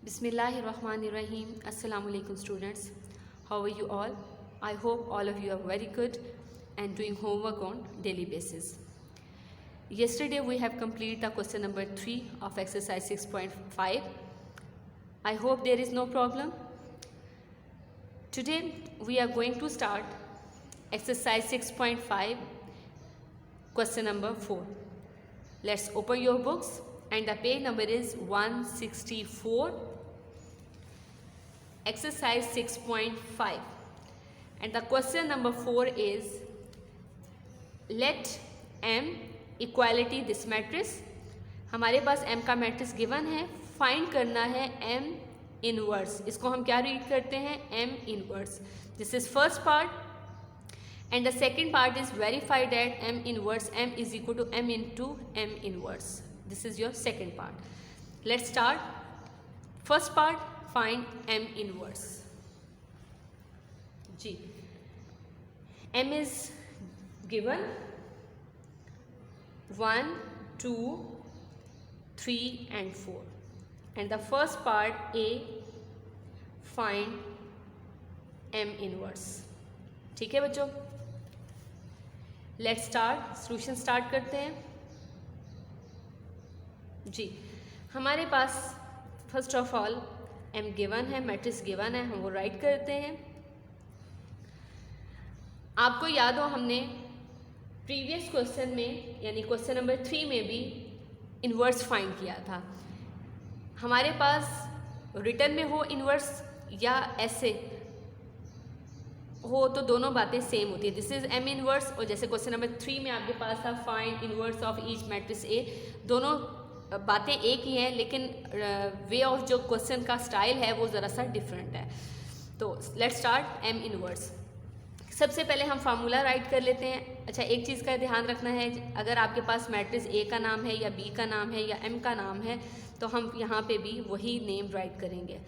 Bismillahirrahmanirrahim. Assalamu alaikum students. How are you all? I hope all of you are very good and doing homework on daily basis. Yesterday we have completed the question number 3 of exercise 6.5. I hope there is no problem. Today we are going to start exercise 6.5 question number 4. Let's open your books and the page number is 164. Exercise 6.5 and the question number 4 is let M equality this matrix. हमारे पास M का matrix given है, find करना है M inverse. इसको हम क्या read करते हैं? M inverse. This is first part and the second part is verify that M inverse M is equal to M into M inverse. This is your second part. Let's start. First part, find M inverse. G. M is given 1, 2, 3 and 4. And the first part A, find M inverse. ठीक है बच्चों, let's start. Solution start करते हैं जी. हमारे पास first of all M given है, matrix given है, हम वो राइट करते हैं. आपको याद हो हमने प्रीवियस क्वेश्चन में यानी क्वेश्चन नंबर 3 में भी इन्वर्स फाइंड किया था. हमारे पास रिटर्न में हो इन्वर्स या ऐसे हो तो दोनों बातें सेम होती है. This is M inverse. और जैसे क्वेश्चन नंबर 3 में आपके पास था find inverse of each matrix A. दोनों बातें एक ही हैं लेकिन वे ऑफ जो क्वेश्चन का स्टाइल है वो ज़रा सा डिफरेंट है. तो लेट्स स्टार्ट M इनवर्स. सबसे पहले हम फार्मूला राइट कर लेते हैं. अच्छा, एक चीज़ का ध्यान रखना है, अगर आपके पास मैट्रिक्स A का नाम है या B का नाम है या M का नाम है तो हम यहाँ पे भी वही नेम राइट करेंगे.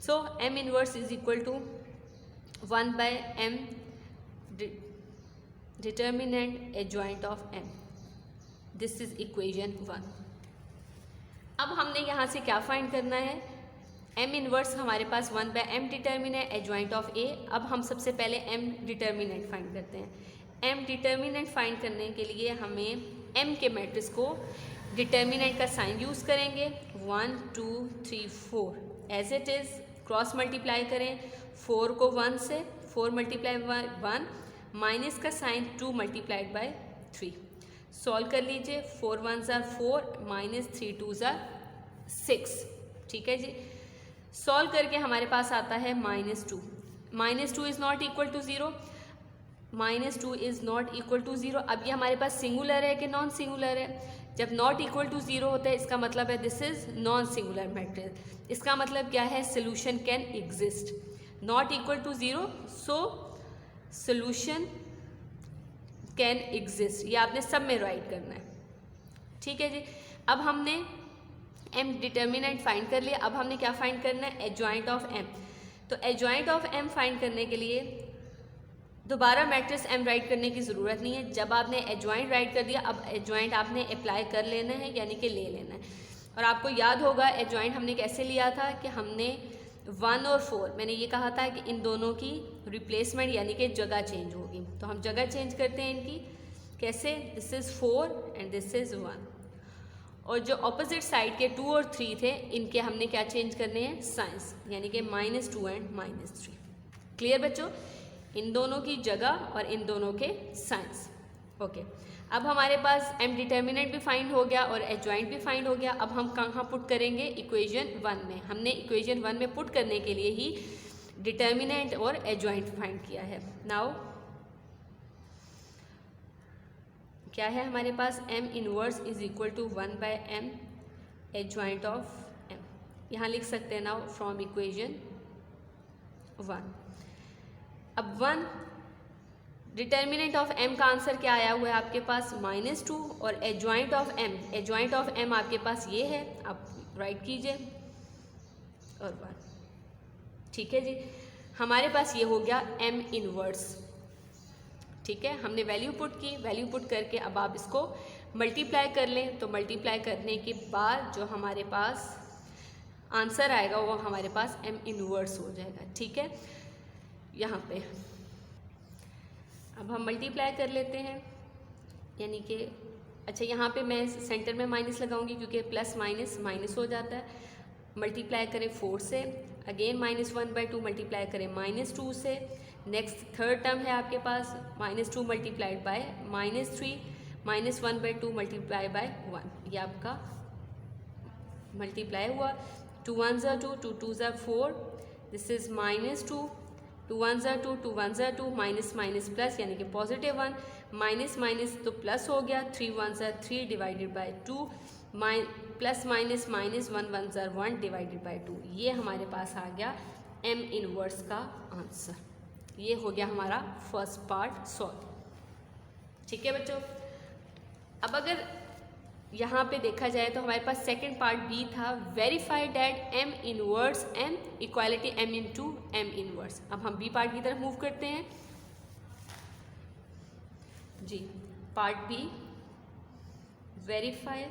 So M inverse is equal to 1 by M determinant adjoint of M. This is equation 1. अब हमने यहाँ से क्या फाइंड करना है? M इनवर्स हमारे पास 1 by M determinant adjoint of A. अब हम सबसे पहले M determinant फाइंड करते हैं. M determinant फाइंड करने के लिए हमें M के मैट्रिक्स को डिटर्मिनेंट का साइन यूज़ करेंगे. 1, 2, 3, 4 as it is. Cross multiply करें 4 को 1 से, 4 मल्टीप्लाई बाय 1 माइनस का साइन 2 मल्टीप्लाइड बाय 3. सॉल्व कर लीजिए. 4 1s are 4 minus 3 2s are 6. ठीक है जी. सॉल्व करके हमारे पास आता है -2. -2 is not equal to 0. -2 is not equal to 0. अब ये हमारे पास सिंगुलर है कि नॉन सिंगुलर है? जब नॉट इक्वल टू 0 होता है इसका मतलब है this is non singular matrix. इसका मतलब क्या है? Solution can exist. Not equal to 0 so solution can exist. ये आपने सब में राइट करना है. ठीक है जी. अब हमने M डिटर्मिनेंट फाइंड कर लिया. अब हमने क्या फाइंड करना है? Adjoint of M. तो एडजॉइंट ऑफ M फाइंड करने के लिए दोबारा मैट्रिक्स M राइट करने की ज़रूरत नहीं है. जब आपने एडजॉइंट राइट कर दिया अब एडजॉइंट आपने अप्लाई कर लेना है यानी कि ले लेना है. और आपको याद होगा एडजॉइंट हमने कैसे लिया था कि हमने 1 और 4 मैंने ये कहा था कि इन दोनों की रिप्लेसमेंट यानी कि जगह चेंज होगी. तो हम जगह चेंज करते हैं इनकी. कैसे? This is 4 and this is 1. और जो अपोजिट साइड के 2 और 3 थे इनके हमने क्या चेंज करने हैं? साइंस, यानी कि -2 एंड -3. क्लियर बच्चों? इन दोनों की जगह और इन दोनों के साइंस. ओके. अब हमारे पास M डिटर्मिनेंट भी फाइंड हो गया और एडजॉइंट भी फाइंड हो गया. अब हम कहाँ पुट करेंगे? इक्वेशन 1 में. हमने इक्वेशन 1 में पुट करने के लिए ही डिटर्मिनेंट और एडजॉइंट फाइंड किया है. नाउ क्या है हमारे पास? M inverse is equal to 1 by M adjoint of M. यहाँ लिख सकते हैं नाउ फ्रॉम इक्वेशन 1. अब 1 डिटर्मिनेंट ऑफ M का आंसर क्या आया हुआ है आपके पास? -2. और एडजॉइंट ऑफ M आपके पास ये है, आप राइट कीजिए और 1. ठीक है जी. हमारे पास ये हो गया M इनवर्स. ठीक है, हमने वैल्यू पुट की. वैल्यू पुट करके अब आप इसको मल्टीप्लाई कर लें. तो मल्टीप्लाई करने के बाद जो हमारे पास आंसर आएगा वो हमारे पास m इनवर्स हो जाएगा। ठीक है, यहाँ पे अब हम मल्टीप्लाई कर लेते हैं, यानी कि अच्छा यहाँ पे मैं सेंटर में माइनस लगाऊंगी क्योंकि प्लस माइनस माइनस हो जाता है। मल्टीप्लाई करें 4 से, अगेन -1/2 मल्टीप्लाई करें -2 से। नेक्स्ट थर्ड टर्म है आपके पास -2 मल्टीप्लाइड बाय -3 -1/2 मल्टीप्लाई बाय 1, ये आपका मल्टीप्लाई हुआ। 2 1 ज़ा 2, 2 2 ज़ा 4, दिस इज -2, 2 1 ज़ा 2, 2 1 ज़ा 2, माइनस माइनस प्लस यानी कि +1, माइनस माइनस तो प्लस हो गया, 3 1 ज़ा 3 divided by 2, plus minus minus 1 1 ज़ा 1 डिवाइडेड बाय 2। ये हमारे पास आ गया m इनवर्स का आंसर। ये हो गया हमारा फर्स्ट पार्ट सॉल्व। ठीक है बच्चों, अब अगर यहाँ पे देखा जाए तो हमारे पास सेकंड पार्ट बी था, verify that m inverse m equality m into m inverse. अब हम बी पार्ट की तरफ मूव करते हैं जी। Part B, verify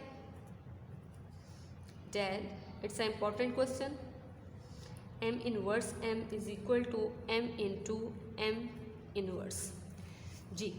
that, it's a important question, m inverse m is equal to m into m inverse जी।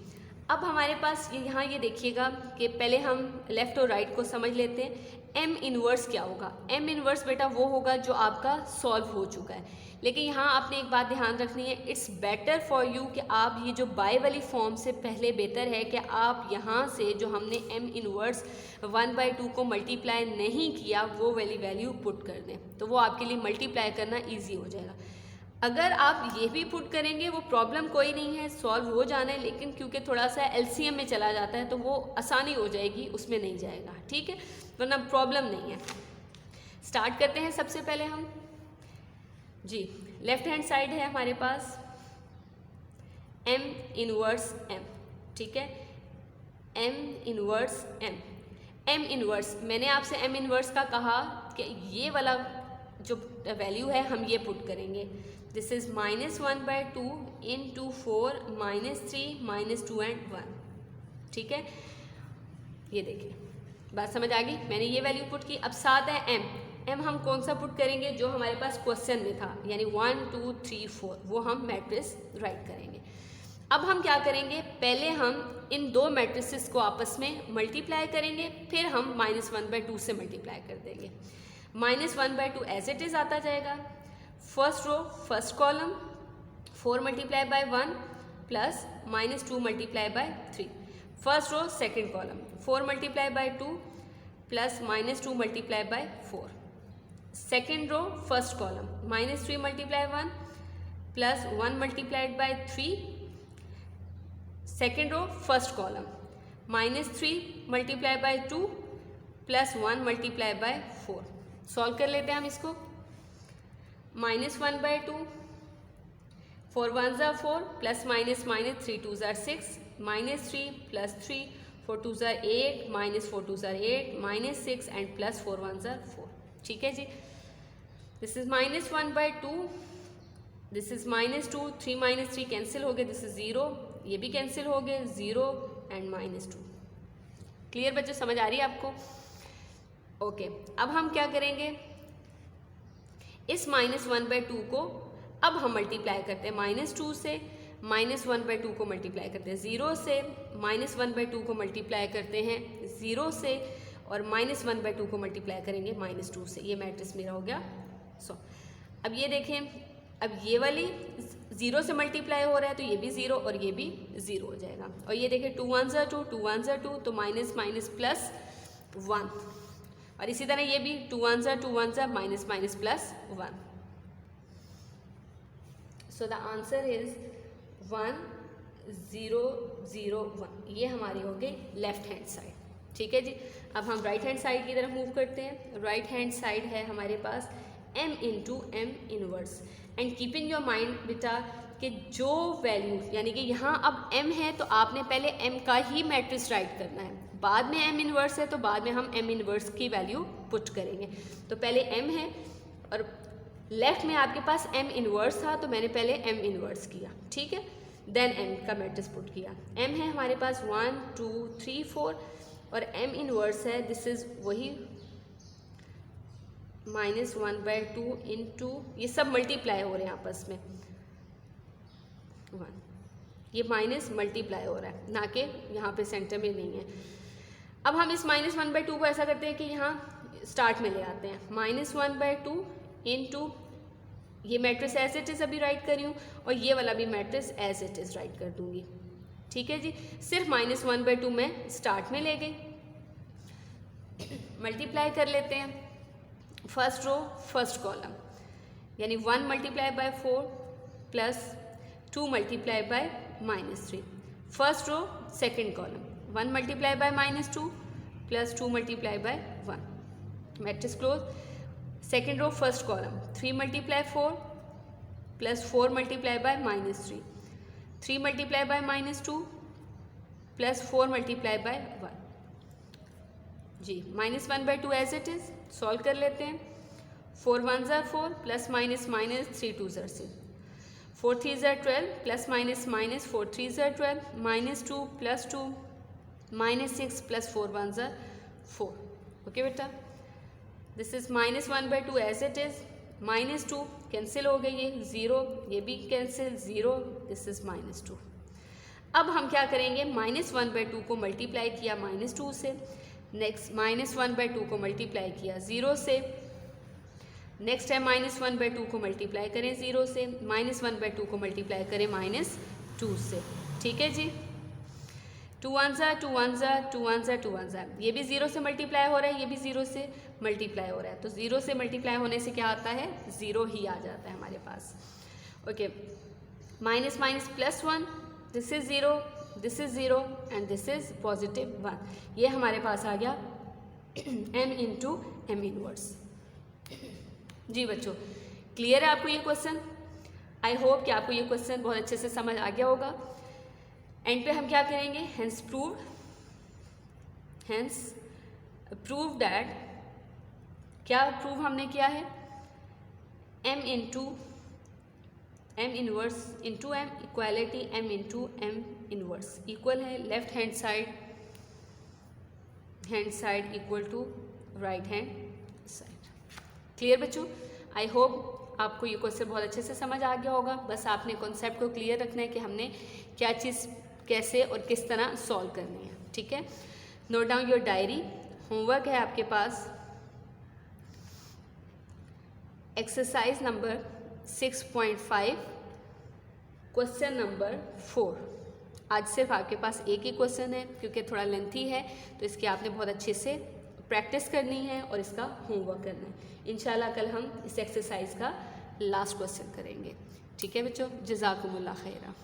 अब हमारे पास यहाँ ये देखिएगा कि पहले हम लेफ़्ट और राइट को समझ लेते हैं। m इनवर्स क्या होगा? m इनवर्स बेटा वो होगा जो आपका सॉल्व हो चुका है। लेकिन यहाँ आपने एक बात ध्यान रखनी है, इट्स बेटर फॉर यू कि आप ये जो बाय वाली फॉर्म से पहले बेहतर है कि आप यहाँ से जो हमने m इनवर्स 1/2 को मल्टीप्लाई नहीं किया वो वाली वैल्यू पुट कर दें, तो वो आपके लिए मल्टीप्लाई करना ईजी हो जाएगा। अगर आप ये भी पुट करेंगे वो प्रॉब्लम कोई नहीं है, सॉल्व हो जाना है, लेकिन क्योंकि थोड़ा सा एलसीएम में चला जाता है तो वो आसानी हो जाएगी, उसमें नहीं जाएगा। ठीक है, वरना प्रॉब्लम नहीं है। स्टार्ट करते हैं सबसे पहले हम जी। लेफ्ट हैंड साइड है हमारे पास m इनवर्स m, ठीक है, m इनवर्स m इनवर्स, मैंने आपसे m इनवर्स का कहा कि ये वाला जो वैल्यू है हम ये पुट करेंगे। This is -1/2 into 4 -3 -2 and 1। ठीक है, ये देखिए बात समझ आ गई, मैंने ये वैल्यू पुट की। अब साथ है m हम कौन सा पुट करेंगे जो हमारे पास क्वेश्चन में था, यानी 1 2 3 4, वो हम मैट्रिक्स राइट करेंगे। अब हम क्या करेंगे, पहले हम इन दो मैट्रिसेस को आपस में मल्टीप्लाई करेंगे, फिर हम -1/2 से मल्टीप्लाई कर देंगे। -1/2 एज इट इज़ आता जाएगा। First row first column 4 multiply by 1 plus -2 multiply by 3। First row second column 4 multiply by 2 plus -2 multiply by 4। Second row first column -3 multiply 1 plus 1 multiplied by 3। Second row first column -3 multiply by 2 plus 1 multiply by 4। Solve कर लेते हैं हम इसको। -1/2, 4 1 ज़ा 4 plus minus minus 3 2 ज़ा 6, -3 plus 3 4 2 ज़ा 8 -4 2 ज़ा 8 -6 and plus 4 1 ज़ा 4। ठीक है जी, this is -1/2, this is -2, 3 -3 cancel हो गए, दिस इज 0, ये भी कैंसिल हो गए, 0 एंड -2। क्लियर बच्चे, समझ आ रही है आपको? ओके, अब हम क्या करेंगे, इस -1/2 को अब हम मल्टीप्लाई करते हैं -2 से, -1/2 को मल्टीप्लाई करते हैं 0 से, -1/2 को मल्टीप्लाई करते हैं 0 से, और -1/2 को मल्टीप्लाई करेंगे -2 से। ये मैट्रिक्स मेरा हो गया। अब ये देखें, अब ये वाली 0 से मल्टीप्लाई हो रहा है तो ये भी 0 और ये भी 0 हो जाएगा। और ये देखें 2 1 ज़ा 2 2 1 ज़ा 2 तो माइनस माइनस प्लस 1, और इसी तरह ये भी 2 1 ज़ा 2 1 ज़ा minus minus plus 1। So the answer is 1 0 0 1। ये हमारी हो गई लेफ्ट हैंड साइड। ठीक है जी, अब हम राइट हैंड साइड की तरफ मूव करते हैं। राइट हैंड साइड है हमारे पास m into m inverse. And keeping your mind बेटा कि जो वैल्यू, यानी कि यहाँ अब m है तो आपने पहले m का ही मैट्रिक्स राइट करना है, बाद में m इनवर्स है तो बाद में हम m इनवर्स की वैल्यू पुट करेंगे। तो पहले m है और लेफ्ट में आपके पास m इनवर्स था तो मैंने पहले m इनवर्स किया, ठीक है, देन m का मैट्रिक्स पुट किया। m है हमारे पास 1 2 3 4 और m इनवर्स है, दिस इज वही -1/2 इंटू, ये सब मल्टीप्लाई हो रहे हैं आपस में 1, ये माइनस मल्टीप्लाई हो रहा है, ना कि यहाँ पे सेंटर में नहीं है। अब हम इस -1/2 को ऐसा करते हैं कि यहाँ स्टार्ट में ले आते हैं, -1/2 इंटू, ये मैट्रिक्स एज इट इज़ अभी राइट कर रही हूँ और ये वाला भी matrix as it is write कर दूँगी। ठीक है जी, सिर्फ -1/2 मैं स्टार्ट में ले गई, मल्टीप्लाई कर लेते हैं फर्स्ट रो फर्स्ट कॉलम, यानी 1 × 4 plus 2 × -3, first row second column, 1 × -2 plus 2 × 1, matrix close. Second row first column, 3 × 4 plus 4 × -3, 3 × -2 plus 4 × 1 जी, -1/2 एज इट इज़ सॉल्व कर लेते हैं। 4 1s are 4 plus minus minus 3 2s are 6, 4 3s are 12 plus minus minus 4 3s are 12, -2 plus 2 -6 plus 4 1s are 4। Okay बेटा, this is -1/2 as it is, -2 cancel हो गई, ये 0, ये भी कैंसिल 0, दिस इज -2। अब हम क्या करेंगे, -1/2 को मल्टीप्लाई किया -2 से, नेक्स्ट -1/2 को मल्टीप्लाई किया 0 से, नेक्स्ट है -1/2 को मल्टीप्लाई करें 0 से, -1/2 को मल्टीप्लाई करें -2 से। ठीक है जी, 2 1s are 2 1s are 2 1s are 2 1s are, ये भी 0 से मल्टीप्लाई हो रहा है, ये भी 0 से मल्टीप्लाई हो रहा है, तो 0 से मल्टीप्लाई होने से क्या आता है, 0 ही आ जाता है हमारे पास। Okay, minus minus plus 1, this is 0, this is 0 and this is +1, ये हमारे पास आ गया m इंटू एम इनवर्स। जी बच्चों, क्लियर है आपको ये क्वेश्चन? आई होप कि आपको ये क्वेश्चन बहुत अच्छे से समझ आ गया होगा। एंड पे हम क्या करेंगे, हेंस प्रूव दैट, क्या प्रूव हमने किया है, m into M inverse into M equality m into M inverse equal है left hand side equal to right hand side. Clear बच्चों? आई होप आपको ये क्वेश्चन बहुत अच्छे से समझ आ गया होगा। बस आपने कॉन्सेप्ट को क्लियर रखना है कि हमने क्या चीज़ कैसे और किस तरह सॉल्व करनी है। ठीक है, note down your diary. Homework है आपके पास एक्सरसाइज नंबर 6.5 क्वेश्चन नंबर 4। आज सिर्फ आपके पास एक ही क्वेश्चन है, क्योंकि थोड़ा लेंथी है, तो इसकी आपने बहुत अच्छे से प्रैक्टिस करनी है और इसका होमवर्क करना है। इंशाल्लाह कल हम इस एक्सरसाइज का लास्ट क्वेश्चन करेंगे। ठीक है बच्चों, जज़ाकुमुल्लाह खैरा।